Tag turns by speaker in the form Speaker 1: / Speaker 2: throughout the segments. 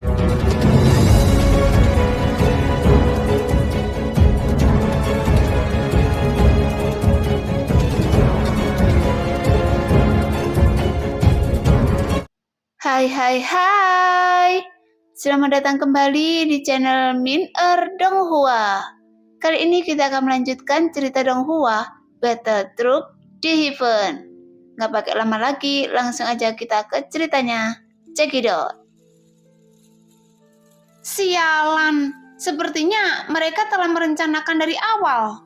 Speaker 1: Hai hai hai. Selamat datang kembali di channel Min Donghua. Kali ini kita akan melanjutkan cerita Donghua, Battle Troop di Heaven. Nggak pakai lama lagi, langsung aja kita ke ceritanya. Check it out. Sialan, sepertinya mereka telah merencanakan dari awal.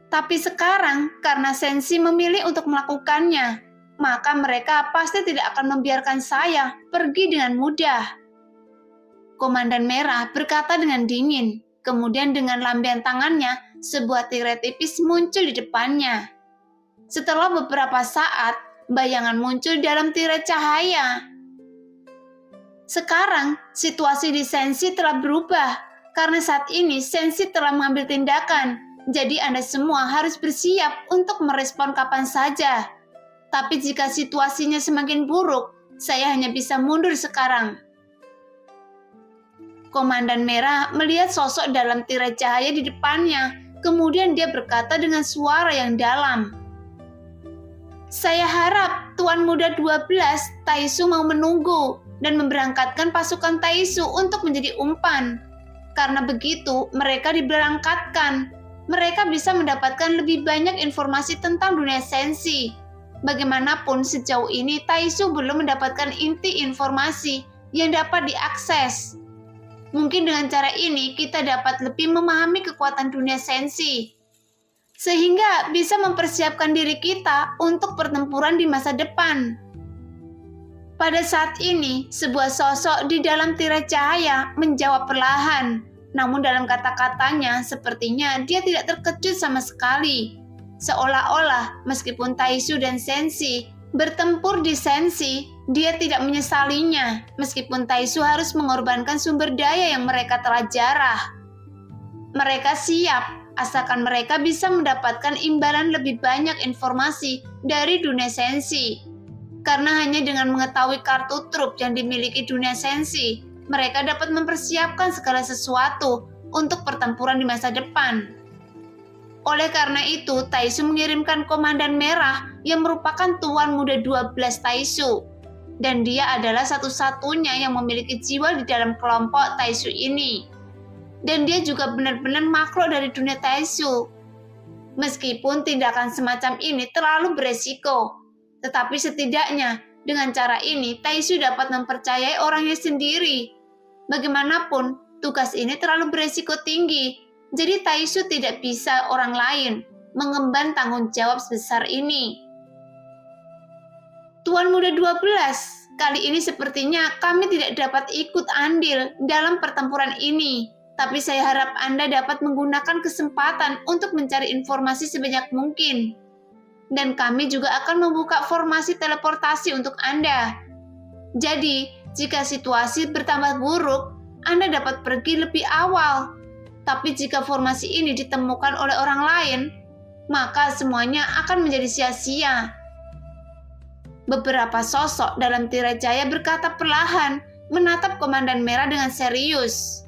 Speaker 1: Tapi sekarang, karena Sensi memilih untuk melakukannya, maka mereka pasti tidak akan membiarkan saya pergi dengan mudah. Komandan Merah berkata dengan dingin, kemudian dengan lambaian tangannya, sebuah tirai tipis muncul di depannya. Setelah beberapa saat, bayangan muncul dalam tirai cahaya. Sekarang, situasi di Sensi telah berubah, karena saat ini Sensi telah mengambil tindakan, jadi Anda semua harus bersiap untuk merespon kapan saja. Tapi jika situasinya semakin buruk, saya hanya bisa mundur sekarang. Komandan Merah melihat sosok dalam tirai cahaya di depannya, kemudian dia berkata dengan suara yang dalam. Saya harap Tuan Muda 12 Taisu mau menunggu dan memberangkatkan pasukan Taisu untuk menjadi umpan. Karena begitu, mereka diberangkatkan. Mereka bisa mendapatkan lebih banyak informasi tentang dunia Sensi. Bagaimanapun sejauh ini Taisu belum mendapatkan inti informasi yang dapat diakses. Mungkin dengan cara ini kita dapat lebih memahami kekuatan dunia Sensi, sehingga bisa mempersiapkan diri kita untuk pertempuran di masa depan. Pada saat ini, sebuah sosok di dalam tirai cahaya menjawab perlahan, namun dalam kata-katanya sepertinya dia tidak terkejut sama sekali. Seolah-olah meskipun Taisu dan Sensi bertempur di Sensi, dia tidak menyesalinya meskipun Taisu harus mengorbankan sumber daya yang mereka telah jarah. Mereka siap, asalkan mereka bisa mendapatkan imbalan lebih banyak informasi dari dunia Sensi. Karena hanya dengan mengetahui kartu trup yang dimiliki dunia Sensi, mereka dapat mempersiapkan segala sesuatu untuk pertempuran di masa depan. Oleh karena itu, Taisu mengirimkan Komandan Merah yang merupakan Tuan Muda 12 Taisu. Dan dia adalah satu-satunya yang memiliki jiwa di dalam kelompok Taisu ini. Dan dia juga benar-benar makhluk dari dunia Taisu. Meskipun tindakan semacam ini terlalu beresiko, tetapi setidaknya dengan cara ini Taisu dapat mempercayai orangnya sendiri. Bagaimanapun, tugas ini terlalu beresiko tinggi. Jadi Taisu tidak bisa orang lain mengemban tanggung jawab sebesar ini. Tuan Muda 12, kali ini sepertinya kami tidak dapat ikut andil dalam pertempuran ini. Tapi saya harap Anda dapat menggunakan kesempatan untuk mencari informasi sebanyak mungkin. Dan kami juga akan membuka formasi teleportasi untuk Anda. Jadi, jika situasi bertambah buruk, Anda dapat pergi lebih awal. Tapi jika formasi ini ditemukan oleh orang lain, maka semuanya akan menjadi sia-sia. Beberapa sosok dalam tirai cahaya berkata perlahan, menatap Komandan Merah dengan serius.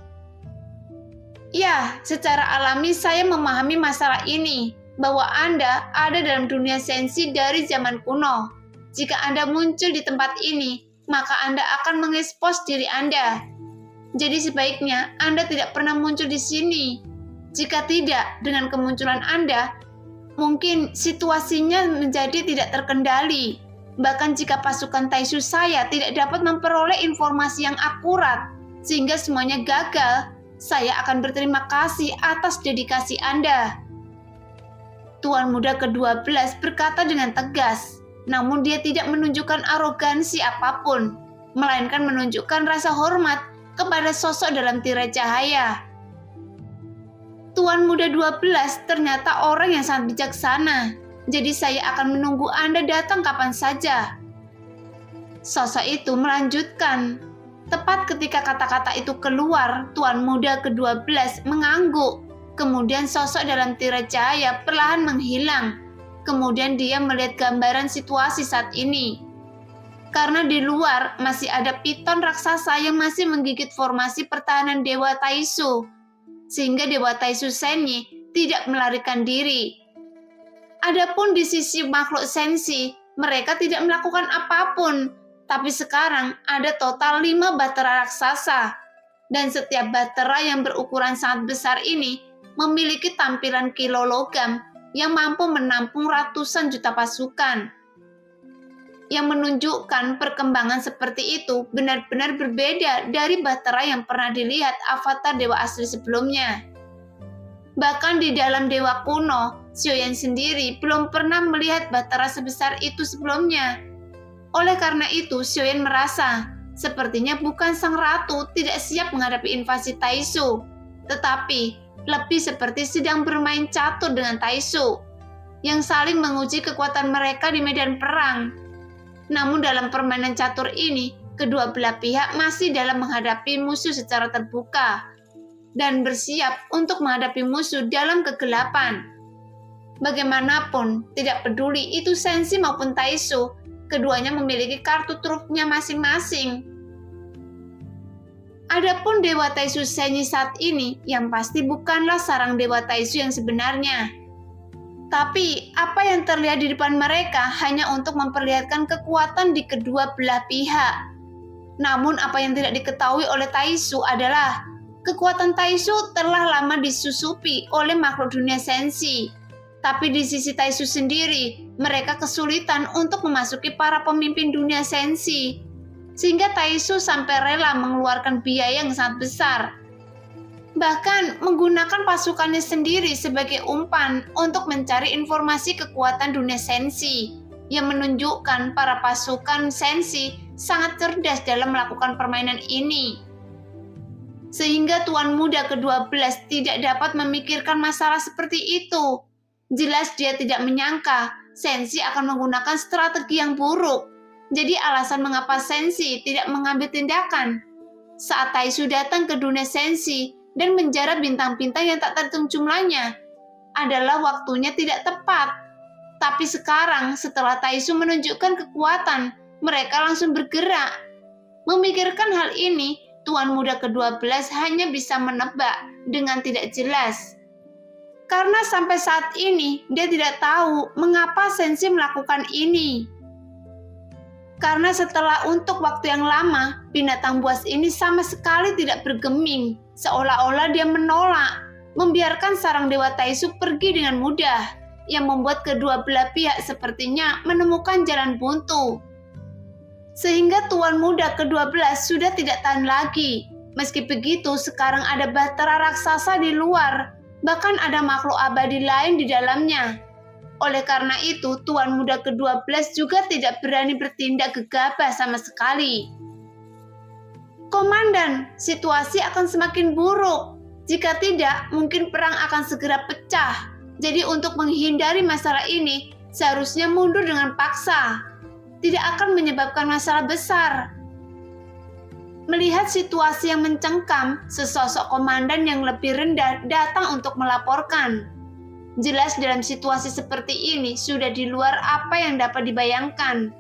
Speaker 1: Ya, secara alami saya memahami masalah ini, bahwa Anda ada dalam dunia Sensi dari zaman kuno. Jika Anda muncul di tempat ini, maka Anda akan mengekspos diri Anda. Jadi sebaiknya Anda tidak pernah muncul di sini. Jika tidak, dengan kemunculan Anda, mungkin situasinya menjadi tidak terkendali. Bahkan jika pasukan Taisu saya tidak dapat memperoleh informasi yang akurat, sehingga semuanya gagal, saya akan berterima kasih atas dedikasi Anda. Tuan Muda ke-12 berkata dengan tegas, namun dia tidak menunjukkan arogansi apapun, melainkan menunjukkan rasa hormat kepada sosok dalam tirai cahaya. Tuan Muda 12 ternyata orang yang sangat bijaksana, jadi saya akan menunggu Anda datang kapan saja. Sosok itu melanjutkan. Tepat ketika kata-kata itu keluar, Tuan Muda ke-12 mengangguk. Kemudian sosok dalam tirai cahaya perlahan menghilang. Kemudian dia melihat gambaran situasi saat ini. karena di luar masih ada piton raksasa yang masih menggigit formasi pertahanan Dewa Taisu, sehingga Dewa Taisu Senyi tidak melarikan diri. Adapun di sisi makhluk sensi, mereka tidak melakukan apapun, tapi sekarang ada total 5 batera raksasa, dan setiap batera yang berukuran sangat besar ini memiliki tampilan kilo logam yang mampu menampung ratusan juta pasukan. Yang menunjukkan perkembangan seperti itu benar-benar berbeda dari batera yang pernah dilihat avatar dewa asli sebelumnya. Bahkan di dalam dewa kuno, Xiaoyan sendiri belum pernah melihat batera sebesar itu sebelumnya. Oleh karena itu, Xiaoyan merasa sepertinya bukan sang ratu tidak siap menghadapi invasi Taisu, tetapi lebih seperti sedang bermain catur dengan Taisu, yang saling menguji kekuatan mereka di medan perang. Namun dalam permainan catur ini, kedua belah pihak masih dalam menghadapi musuh secara terbuka dan bersiap untuk menghadapi musuh dalam kegelapan. Bagaimanapun, tidak peduli itu sensi maupun Taisu, keduanya memiliki kartu trufnya masing-masing. Adapun Dewa Taisu Senyi saat ini, yang pasti bukanlah sarang Dewa Taisu yang sebenarnya. Tapi, apa yang terlihat di depan mereka hanya untuk memperlihatkan kekuatan di kedua belah pihak. Namun, apa yang tidak diketahui oleh Taisu adalah kekuatan Taisu telah lama disusupi oleh makhluk dunia sensi. Tapi di sisi Taisu sendiri, mereka kesulitan untuk memasuki para pemimpin dunia sensi. Sehingga Taisu sampai rela mengeluarkan biaya yang sangat besar. Bahkan menggunakan pasukannya sendiri sebagai umpan untuk mencari informasi kekuatan dunia sensi, yang menunjukkan para pasukan sensi sangat cerdas dalam melakukan permainan ini. Sehingga Tuan Muda ke-12 tidak dapat memikirkan masalah seperti itu. Jelas dia tidak menyangka sensi akan menggunakan strategi yang buruk. Jadi alasan mengapa sensi tidak mengambil tindakan. Saat Taisu datang ke dunia sensi dan menjarah bintang-bintang yang tak terhitung jumlahnya, adalah waktunya tidak tepat. Tapi sekarang setelah Taisu menunjukkan kekuatan, mereka langsung bergerak. Memikirkan hal ini, Tuan Muda ke-12 hanya bisa menebak dengan tidak jelas. Karena sampai saat ini, dia tidak tahu mengapa sensi melakukan ini. Karena setelah untuk waktu yang lama, binatang buas ini sama sekali tidak bergeming, seolah-olah dia menolak, membiarkan sarang Dewa Taisu pergi dengan mudah, yang membuat kedua belah pihak sepertinya menemukan jalan buntu. Sehingga Tuan Muda ke-12 sudah tidak tahan lagi. Meski begitu, sekarang ada batera raksasa di luar, bahkan ada makhluk abadi lain di dalamnya. Oleh karena itu, Tuan Muda ke-12 juga tidak berani bertindak gegabah sama sekali. Komandan, situasi akan semakin buruk. Jika tidak, mungkin perang akan segera pecah. Jadi untuk menghindari masalah ini, seharusnya mundur dengan paksa. Tidak akan menyebabkan masalah besar. Melihat situasi yang mencengkam, sesosok komandan yang lebih rendah datang untuk melaporkan. Jelas dalam situasi seperti ini sudah di luar apa yang dapat dibayangkan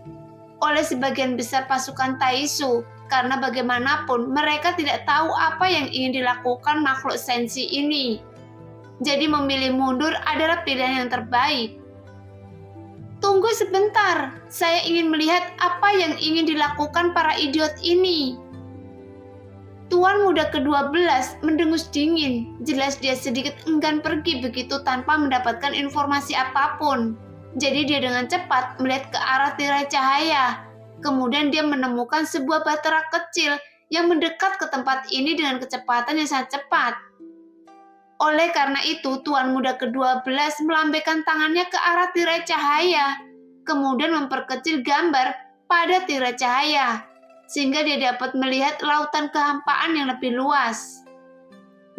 Speaker 1: oleh sebagian besar pasukan Taisu, karena bagaimanapun mereka tidak tahu apa yang ingin dilakukan makhluk sensi ini. Jadi memilih mundur adalah pilihan yang terbaik. Tunggu sebentar, saya ingin melihat apa yang ingin dilakukan para idiot ini. Tuan Muda ke-12 mendengus dingin. Jelas dia sedikit enggan pergi begitu tanpa mendapatkan informasi apapun. Jadi dia dengan cepat melihat ke arah tirai cahaya. Kemudian dia menemukan sebuah batera kecil yang mendekat ke tempat ini dengan kecepatan yang sangat cepat. Oleh karena itu, Tuan Muda ke-12 melambaikan tangannya ke arah tirai cahaya, kemudian memperkecil gambar pada tirai cahaya, sehingga dia dapat melihat lautan kehampaan yang lebih luas.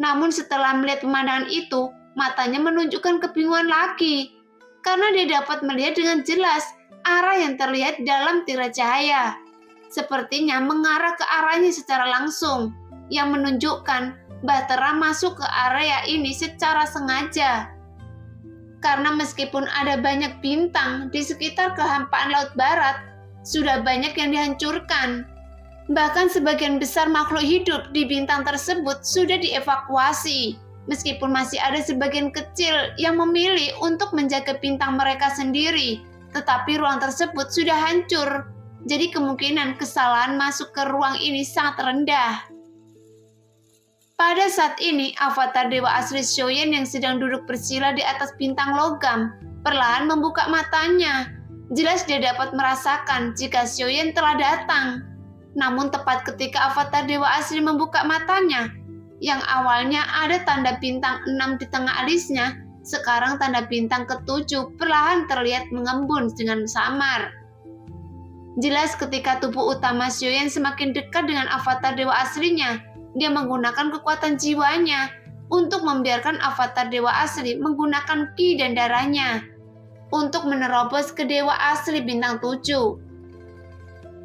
Speaker 1: Namun setelah melihat pemandangan itu, matanya menunjukkan kebingungan lagi, karena dia dapat melihat dengan jelas arah yang terlihat dalam tirai cahaya. Sepertinya mengarah ke arahnya secara langsung, yang menunjukkan batera masuk ke area ini secara sengaja. Karena meskipun ada banyak bintang di sekitar kehampaan Laut Barat, sudah banyak yang dihancurkan. Bahkan sebagian besar makhluk hidup di bintang tersebut sudah dievakuasi. Meskipun masih ada sebagian kecil yang memilih untuk menjaga bintang mereka sendiri, tetapi ruang tersebut sudah hancur. Jadi kemungkinan kesalahan masuk ke ruang ini sangat rendah. Pada saat ini, avatar Dewa Asli Xiaoyan yang sedang duduk bersila di atas bintang logam perlahan membuka matanya. Jelas dia dapat merasakan jika Xiaoyan telah datang. Namun tepat ketika avatar Dewa Asli membuka matanya, yang awalnya ada tanda bintang 6 di tengah alisnya, sekarang tanda bintang ke-7 perlahan terlihat mengembun dengan samar. Jelas ketika tubuh utama Xiaoyan semakin dekat dengan avatar Dewa Aslinya, dia menggunakan kekuatan jiwanya untuk membiarkan avatar Dewa Asli menggunakan ki dan darahnya untuk menerobos ke Dewa Asli bintang 7.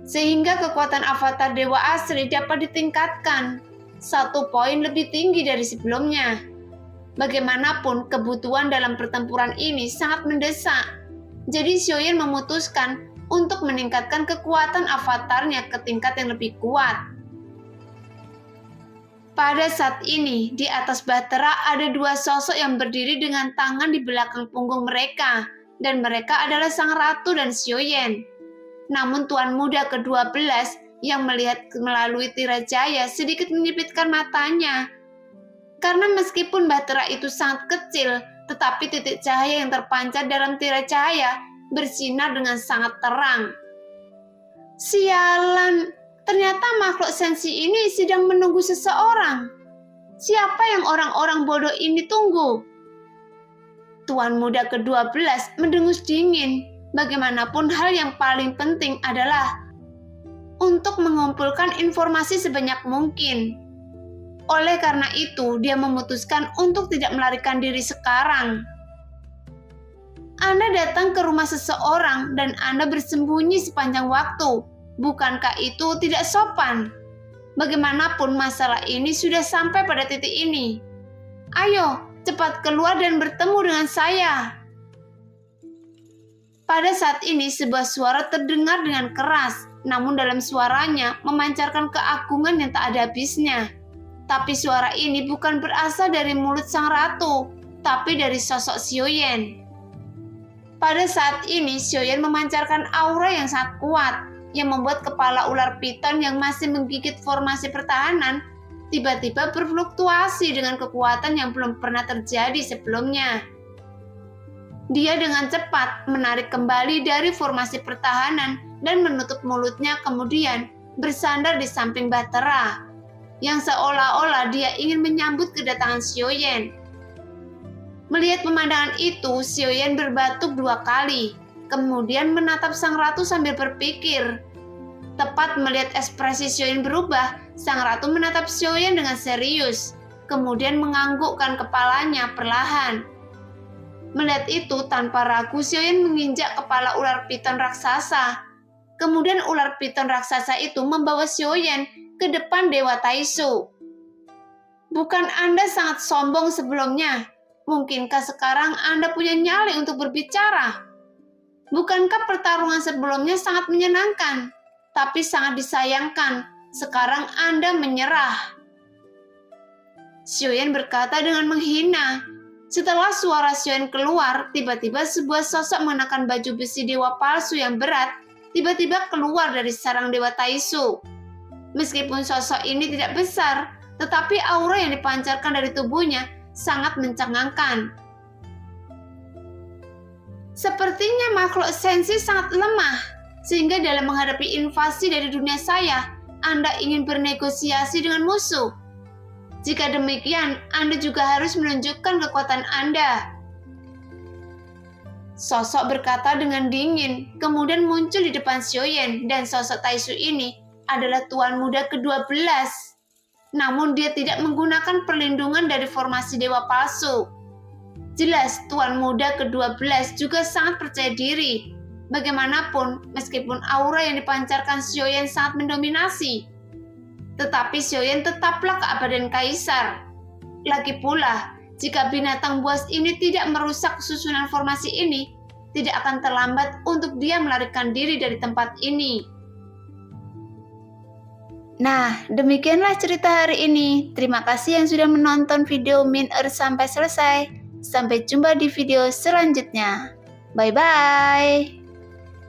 Speaker 1: Sehingga kekuatan avatar Dewa Asli dapat ditingkatkan 1 poin lebih tinggi dari sebelumnya. Bagaimanapun kebutuhan dalam pertempuran ini sangat mendesak. Jadi Xiaoyan memutuskan untuk meningkatkan kekuatan avatarnya ke tingkat yang lebih kuat. Pada saat ini, di atas Bahtera ada 2 sosok yang berdiri dengan tangan di belakang punggung mereka, dan mereka adalah Sang Ratu dan Xiaoyan. Namun Tuan Muda ke-12 yang melihat melalui tirai cahaya sedikit menyipitkan matanya. Karena meskipun Bahtera itu sangat kecil, tetapi titik cahaya yang terpancar dalam tirai cahaya bersinar dengan sangat terang. Sialan, ternyata makhluk sensi ini sedang menunggu seseorang. Siapa yang orang-orang bodoh ini tunggu? Tuan Muda ke-12 mendengus dingin. Bagaimanapun hal yang paling penting adalah untuk mengumpulkan informasi sebanyak mungkin. Oleh karena itu, dia memutuskan untuk tidak melarikan diri sekarang. Anda datang ke rumah seseorang dan Anda bersembunyi sepanjang waktu. Bukankah itu tidak sopan? Bagaimanapun masalah ini sudah sampai pada titik ini. Ayo, cepat keluar dan bertemu dengan saya. Pada saat ini sebuah suara terdengar dengan keras, namun dalam suaranya memancarkan keagungan yang tak ada habisnya. Tapi suara ini bukan berasal dari mulut Sang Ratu, tapi dari sosok Xiaoyan. Pada saat ini Xiaoyan memancarkan aura yang sangat kuat, yang membuat kepala ular piton yang masih menggigit formasi pertahanan tiba-tiba berfluktuasi dengan kekuatan yang belum pernah terjadi sebelumnya. Dia dengan cepat menarik kembali dari formasi pertahanan dan menutup mulutnya, kemudian bersandar di samping Bahtera, yang seolah-olah dia ingin menyambut kedatangan Xiaoyan. Melihat pemandangan itu, Xiaoyan berbatuk 2 kali, kemudian menatap Sang Ratu sambil berpikir. Tepat melihat ekspresi Xiaoyan berubah, Sang Ratu menatap Xiaoyan dengan serius, kemudian menganggukkan kepalanya perlahan. Melihat itu, tanpa ragu Xiaoyan menginjak kepala ular piton raksasa. Kemudian ular piton raksasa itu membawa Xiaoyan ke depan Dewa Taisu. Bukan Anda sangat sombong sebelumnya? Mungkinkah sekarang Anda punya nyali untuk berbicara? Bukankah pertarungan sebelumnya sangat menyenangkan? Tapi sangat disayangkan, sekarang Anda menyerah. Xiaoyan berkata dengan menghina. Setelah suara Xiaoyan keluar, tiba-tiba sebuah sosok mengenakan baju besi dewa palsu yang berat, tiba-tiba keluar dari sarang Dewa Taisu. Meskipun sosok ini tidak besar, tetapi aura yang dipancarkan dari tubuhnya sangat mencengangkan. Sepertinya makhluk sensi sangat lemah, sehingga dalam menghadapi invasi dari dunia saya, Anda ingin bernegosiasi dengan musuh. Jika demikian, Anda juga harus menunjukkan kekuatan Anda. Sosok berkata dengan dingin, kemudian muncul di depan Xiaoyan, dan sosok Taisu ini adalah Tuan Muda ke-12. Namun dia tidak menggunakan perlindungan dari formasi dewa palsu. Jelas Tuan Muda ke-12 juga sangat percaya diri. Bagaimanapun, meskipun aura yang dipancarkan Xiaoyan sangat mendominasi, tetapi Xiaoyan tetaplah keabadian kaisar. Lagi pula, jika binatang buas ini tidak merusak susunan formasi ini, tidak akan terlambat untuk dia melarikan diri dari tempat ini. Nah, demikianlah cerita hari ini. Terima kasih yang sudah menonton video Min Earth sampai selesai. Sampai jumpa di video selanjutnya. Bye-bye.